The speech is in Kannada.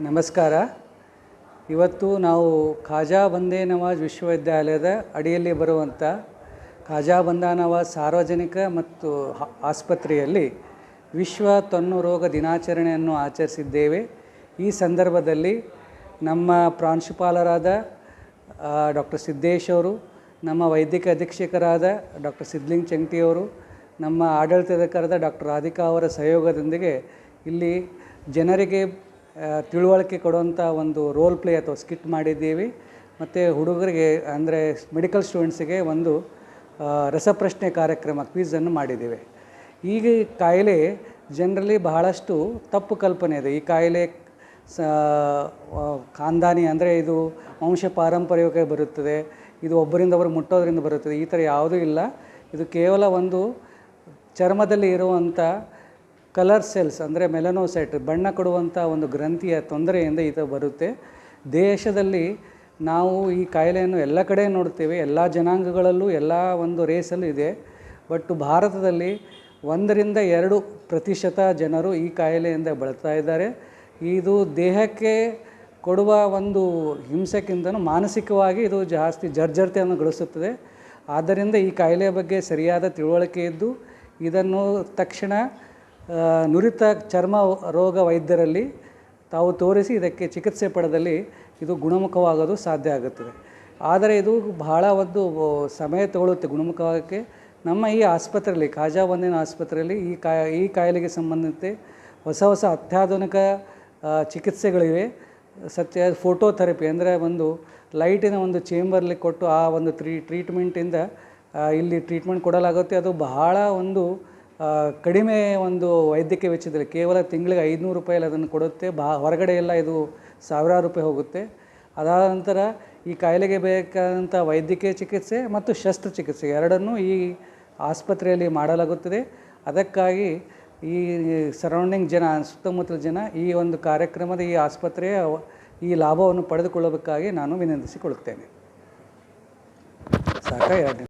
ನಮಸ್ಕಾರ. ಇವತ್ತು ನಾವು ಖಾಜಾ ಬಂದೇ ನವಾಜ್ ವಿಶ್ವವಿದ್ಯಾಲಯದ ಅಡಿಯಲ್ಲಿ ಬರುವಂಥ ಖಾಜಾ ಬಂದಾ ನವಾಜ್ ಸಾರ್ವಜನಿಕ ಮತ್ತು ಆಸ್ಪತ್ರೆಯಲ್ಲಿ ವಿಶ್ವ ತೊನ್ನು ರೋಗ ದಿನಾಚರಣೆಯನ್ನು ಆಚರಿಸಿದ್ದೇವೆ. ಈ ಸಂದರ್ಭದಲ್ಲಿ ನಮ್ಮ ಪ್ರಾಂಶುಪಾಲರಾದ ಡಾಕ್ಟರ್ ಸಿದ್ದೇಶ್ ಅವರು, ನಮ್ಮ ವೈದ್ಯಕೀಯ ಅಧೀಕ್ಷಕರಾದ ಡಾಕ್ಟರ್ ಸಿದ್ಲಿಂಗ್ ಚಂಗ್ಟಿಯವರು, ನಮ್ಮ ಆಡಳಿತಾಧಿಕಾರದ ಡಾಕ್ಟರ್ ರಾಧಿಕಾ ಅವರ ಸಹಯೋಗದೊಂದಿಗೆ ಇಲ್ಲಿ ಜನರಿಗೆ ತಿಳುವಳಿಕೆ ಕೊಡುವಂಥ ಒಂದು ರೋಲ್ ಪ್ಲೇ ಅಥವಾ ಸ್ಕಿಟ್ ಮಾಡಿದ್ದೀವಿ. ಮತ್ತು ಹುಡುಗರಿಗೆ ಅಂದರೆ ಮೆಡಿಕಲ್ ಸ್ಟೂಡೆಂಟ್ಸಿಗೆ ಒಂದು ರಸಪ್ರಶ್ನೆ ಕಾರ್ಯಕ್ರಮ ಕ್ವಿಝನ್ನು ಮಾಡಿದ್ದೇವೆ. ಈಗ ಕಾಯಿಲೆ ಜನರಲ್ಲಿ ಬಹಳಷ್ಟು ತಪ್ಪು ಕಲ್ಪನೆ ಇದೆ. ಈ ಕಾಯಿಲೆ ಖಾನ್ದಾನಿ ಅಂದರೆ ಇದು ವಂಶ ಪಾರಂಪರ್ಯವಾಗಿ ಬರುತ್ತದೆ, ಇದು ಒಬ್ಬರಿಂದ ಒಬ್ಬರು ಮುಟ್ಟೋದ್ರಿಂದ ಬರುತ್ತದೆ, ಈ ಥರ ಯಾವುದೂ ಇಲ್ಲ. ಇದು ಕೇವಲ ಒಂದು ಚರ್ಮದಲ್ಲಿ ಇರುವಂಥ ಕಲರ್ ಸೆಲ್ಸ್ ಅಂದರೆ ಮೆಲನೋಸೈಟ್ ಬಣ್ಣ ಕೊಡುವಂಥ ಒಂದು ಗ್ರಂಥಿಯ ತೊಂದರೆಯಿಂದ ಇದು ಬರುತ್ತೆ. ದೇಶದಲ್ಲಿ ನಾವು ಈ ಕಾಯಿಲೆಯನ್ನು ಎಲ್ಲ ಕಡೆ ನೋಡ್ತೇವೆ, ಎಲ್ಲ ಜನಾಂಗಗಳಲ್ಲೂ ಎಲ್ಲ ಒಂದು ರೇಸಲ್ಲೂ ಇದೆ. ಬಟ್ ಭಾರತದಲ್ಲಿ 1-2% ಜನರು ಈ ಕಾಯಿಲೆಯಿಂದ ಬಳಲ್ತಾ ಇದ್ದಾರೆ. ಇದು ದೇಹಕ್ಕೆ ಕೊಡುವ ಒಂದು ಹಿಂಸೆಗಿಂತಲೂ ಮಾನಸಿಕವಾಗಿ ಇದು ಜಾಸ್ತಿ ಜರ್ಜರಿತೆಯನ್ನು ಗಳಿಸುತ್ತದೆ. ಆದ್ದರಿಂದ ಈ ಕಾಯಿಲೆಯ ಬಗ್ಗೆ ಸರಿಯಾದ ತಿಳುವಳಿಕೆ ಇದ್ದು ಇದನ್ನು ತಕ್ಷಣ ನುರಿತ ಚರ್ಮ ರೋಗ ವೈದ್ಯರಲ್ಲಿ ತಾವು ತೋರಿಸಿ ಇದಕ್ಕೆ ಚಿಕಿತ್ಸೆ ಪಡೆದಲ್ಲಿ ಇದು ಗುಣಮುಖವಾಗೋದು ಸಾಧ್ಯ ಆಗುತ್ತದೆ. ಆದರೆ ಇದು ಬಹಳ ಒಂದು ಸಮಯ ತಗೊಳ್ಳುತ್ತೆ ಗುಣಮುಖವಾಗೋಕ್ಕೆ. ನಮ್ಮ ಈ ಆಸ್ಪತ್ರೆಯಲ್ಲಿ ಖಾಜಾ ಬಂದೇ ಆಸ್ಪತ್ರೆಯಲ್ಲಿ ಈ ಕಾಯಿಲೆಗೆ ಸಂಬಂಧಿಸಿದಂತೆ ಹೊಸ ಅತ್ಯಾಧುನಿಕ ಚಿಕಿತ್ಸೆಗಳಿವೆ. ಫೋಟೋಥೆರಪಿ ಅಂದರೆ ಒಂದು ಲೈಟಿನ ಒಂದು ಚೇಂಬರ್ಲಿ ಕೊಟ್ಟು ಆ ಒಂದು ಟ್ರೀಟ್ಮೆಂಟಿಂದ ಇಲ್ಲಿ ಟ್ರೀಟ್ಮೆಂಟ್ ಕೊಡಲಾಗುತ್ತೆ. ಅದು ಬಹಳ ಒಂದು ಕಡಿಮೆ ಒಂದು ವೈದ್ಯಕೀಯ ವೆಚ್ಚದಲ್ಲಿ ಕೇವಲ ತಿಂಗಳಿಗೆ ₹500 ಅದನ್ನು ಕೊಡುತ್ತೆ. ಹೊರಗಡೆ ಎಲ್ಲ ಇದು ಸಾವಿರಾರು ರೂಪಾಯಿ ಹೋಗುತ್ತೆ. ಅದಾದ ನಂತರ ಈ ಕಾಯಿಲೆಗೆ ಬೇಕಾದಂಥ ವೈದ್ಯಕೀಯ ಚಿಕಿತ್ಸೆ ಮತ್ತು ಶಸ್ತ್ರಚಿಕಿತ್ಸೆ ಎರಡನ್ನೂ ಈ ಆಸ್ಪತ್ರೆಯಲ್ಲಿ ಮಾಡಲಾಗುತ್ತದೆ. ಅದಕ್ಕಾಗಿ ಈ ಸರೌಂಡಿಂಗ್ ಜನ, ಸುತ್ತಮುತ್ತಲ ಜನ ಈ ಒಂದು ಕಾರ್ಯಕ್ರಮದ ಈ ಆಸ್ಪತ್ರೆಯ ಈ ಲಾಭವನ್ನು ಪಡೆದುಕೊಳ್ಳಬೇಕಾಗಿ ನಾನು ವಿನಂತಿಸಿಕೊಳ್ಳುತ್ತೇನೆ. ಸಾಕ 2